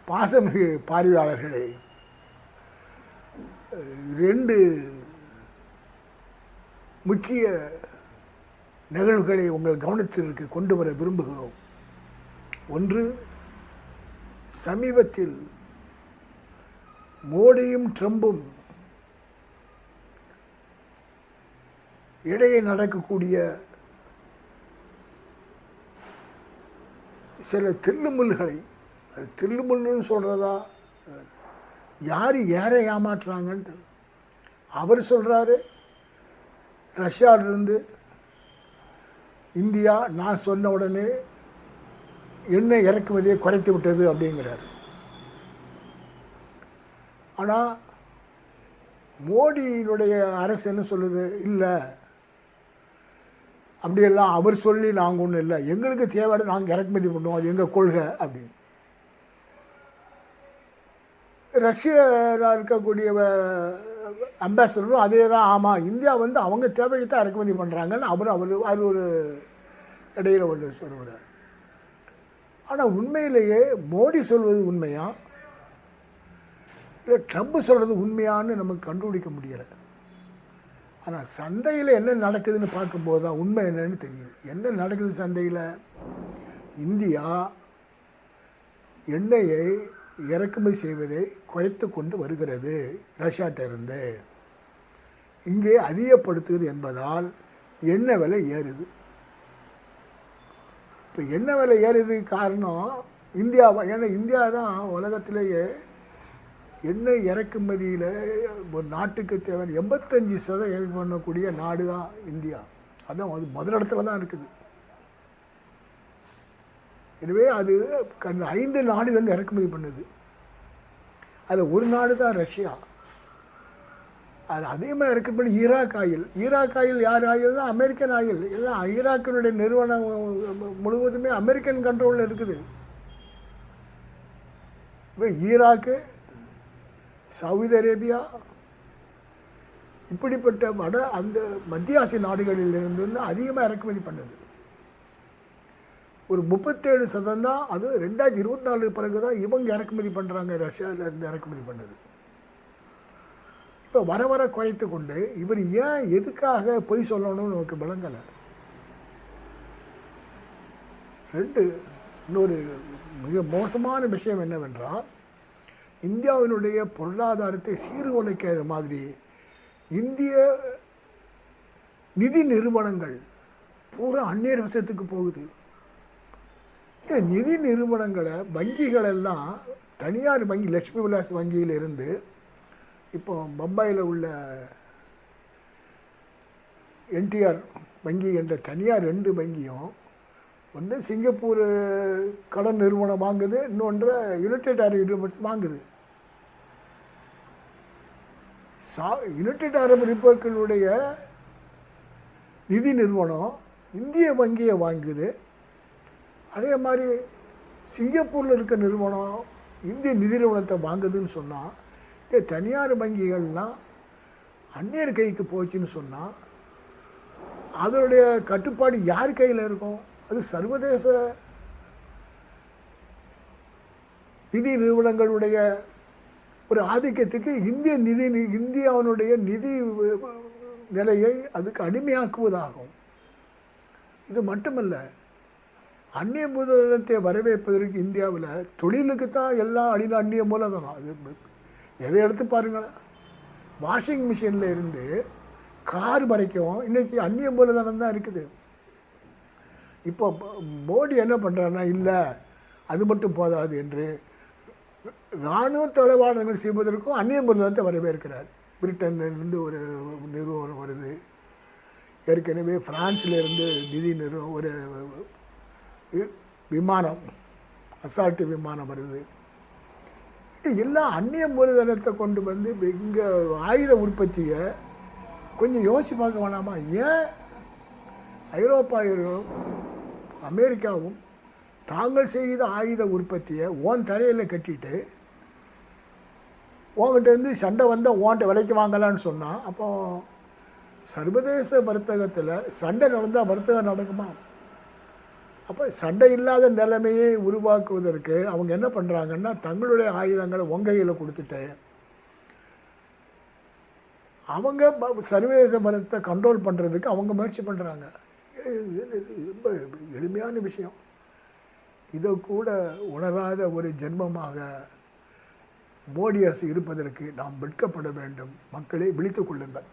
பாசமிகு பார்வையாளர்களே, 2 முக்கிய நிகழ்வுகளை உங்கள் கவனத்திற்கு கொண்டு வர விரும்புகிறோம். ஒன்று, சமீபத்தில் மோடியும் ட்ரம்பும் இடையே நடக்கக்கூடிய சில தில்லுமுல்களை, அது தில்லுமுல்லுன்னு சொல்கிறதா, யாரை ஏமாற்றுறாங்கன்ட்டு அவர் சொல்கிறாரு. ரஷ்யாவிலிருந்து இந்தியா நான் சொன்ன உடனே எண்ணெய் இறக்குமதியை குறைத்து விட்டது அப்படிங்கிறார். ஆனால் மோடியினுடைய அரசு என்ன சொல்லுது, இல்லை அப்படியெல்லாம் அவர் சொல்லி நாங்கள் ஒன்றும் இல்லை, எங்களுக்கு தேவையான நாங்கள் இறக்குமதி பண்ணுவோம், அது எங்கள் கொள்கை அப்படின்னு. ரஷ்யாவில் இருக்கக்கூடிய அம்பாசடரும் அதே தான், ஆமாம் இந்தியா அவங்க தேவையை தான் இறக்குமதி பண்ணுறாங்கன்னு அவர் ஒரு இடையில் ஒன்று சொல்கிறார். ஆனால் உண்மையிலேயே மோடி சொல்வது உண்மையா இல்லை ட்ரம்ப் சொல்கிறது உண்மையான்னு நமக்கு கண்டுபிடிக்க முடியலை. ஆனால் சந்தையில் என்ன நடக்குதுன்னு பார்க்கும்போது தான் உண்மை என்னன்னு தெரியுது. என்ன நடக்குது சந்தையில்? இந்தியா எண்ணெயை இறக்குமதி செய்வதை குறைத்து கொண்டு வருகிறது ரஷ்யாட்டிருந்து. இங்கே அதிகப்படுத்துவது என்பதால் எண்ணெய் விலை ஏறுது. இப்போ எண்ணெய் விலை ஏறுறதுக்கு காரணம் இந்தியாவா? ஏன்னா இந்தியா தான் உலகத்திலேயே எண்ணெய் இறக்குமதியில் ஒரு நாட்டுக்கு தேவையான 85% பண்ணக்கூடிய நாடு தான் இந்தியா. அதுதான் அது முதலிடத்துல தான் இருக்குது. எனவே அது கடந்த 5 நாடுகள் இறக்குமதி பண்ணுது. அதில் ஒரு நாடு தான் ரஷ்யா. அது அதிகமாக இறக்குமதி ஈராக் ஆயில் யார் ஆயில் தான்? American oil. எல்லாம் ஈராக்கினுடைய நிறுவனம் முழுவதுமே அமெரிக்கன் கண்ட்ரோலில் இருக்குது. இப்போ ஈராக்கு, சவுதி அரேபியா, இப்படிப்பட்ட அந்த மத்திய ஆசிய நாடுகளிலிருந்து அதிகமாக இறக்குமதி பண்ணுது. ஒரு 37% தான். அது 2024 பிறகு தான் இவங்க இறக்குமதி பண்ணுறாங்க, ரஷ்யாவிலேருந்து இறக்குமதி பண்ணுது. இப்போ வர குறைத்து கொண்டு இவர் ஏன் எதுக்காக பொய் சொல்லணும்னு நமக்கு விளங்கலை. 2, இன்னொரு மிக மோசமான விஷயம் என்னவென்றால், இந்தியாவினுடைய பொருளாதாரத்தை சீர்குலைக்கிற மாதிரி இந்திய நிதி நிறுவனங்கள் பூரா அந்நியர் வசத்துக்கு போகுது. நிதி நிறுவனங்களை வங்கிகளெல்லாம் தனியார் வங்கி, லட்சுமி விலாஸ் வங்கியிலிருந்து இப்போ பம்பாயில் உள்ள என்டிஆர் வங்கி என்ற தனியார் 2 வங்கியும் சிங்கப்பூர் கடன் நிறுவனம் வாங்குது, இன்னொன்று யுனைடெட் அரபு எமிரேட்ஸ் வாங்குது. யுனைடெட் அரபு எமிரேட்ஸுடைய நிதி நிறுவனம் இந்திய வங்கியை வாங்குது. அதே மாதிரி சிங்கப்பூரில் இருக்க நிறுவனம் இந்திய நிதி நிறுவனத்தை வாங்குதுன்னு சொன்னால், தனியார் வங்கிகள்லாம் அந்நியர் கைக்கு போச்சுன்னு சொன்னால் அதனுடைய கட்டுப்பாடு யார் கையில் இருக்கும்? அது சர்வதேச நிதி நிறுவனங்களுடைய ஒரு ஆதிக்கத்துக்கு இந்தியாவினுடைய நிதி நிலையை அதுக்கு அடிமையாக்குவதாகும். இது மட்டுமல்ல, அந்நிய மூலதனத்தை வரவேற்பதற்கு இந்தியாவில் தொழிலுக்கு தான் எல்லாம் அந்நிய மூலதனம். அது எதை எடுத்து பாருங்களேன், வாஷிங் மிஷினில் இருந்து கார் வரைக்கும் இன்றைக்கி அந்நிய மூலதனம் தான் இருக்குது. இப்போ மோடி என்ன பண்ணுறாருன்னா, இல்லை அது மட்டும் போதாது என்று இராணுவ தளவாடங்கள் செய்வதற்கும் அந்நிய மூலதனத்தை வரவேற்கிறார். பிரிட்டன்லேருந்து ஒரு நிறுவனம் வருது, ஏற்கனவே பிரான்ஸ்லேருந்து நிதி நிறுவனம் ஒரு விமானம், அசால்ட்டு விமானம் வருது. எல்லாம் அந்நிய மூலதனத்தை கொண்டு வந்து இங்கே ஆயுத உற்பத்தியை கொஞ்சம் யோசிச்சு பார்க்க வேணாமா? ஏன் ஐரோப்பாவும் அமெரிக்காவும் தாங்கள் செய்த ஆயுத உற்பத்தியை தரையில் கட்டிட்டு உங்கள்கிட்ட சண்டை வந்தால் விலைக்கு வாங்கலான்னு சொன்னால், அப்போ சர்வதேச வர்த்தகத்தில் சண்டை நடந்தால் வர்த்தகம் நடக்குமா? அப்போ சண்டை இல்லாத நிலைமையை உருவாக்குவதற்கு அவங்க என்ன பண்ணுறாங்கன்னா தங்களுடைய ஆயுதங்களை உங்கையில் கொடுத்துட்டு அவங்க சர்வதேச பலத்தை கண்ட்ரோல் பண்ணுறதுக்கு அவங்க முயற்சி பண்ணுறாங்க. ரொம்ப எளிமையான விஷயம். இதை கூட உணராத ஒரு ஜென்மமாக மோடி அரசு இருப்பதற்கு நாம் வெட்கப்பட வேண்டும். மக்களை விழித்துக் கொள்ளுங்கள்.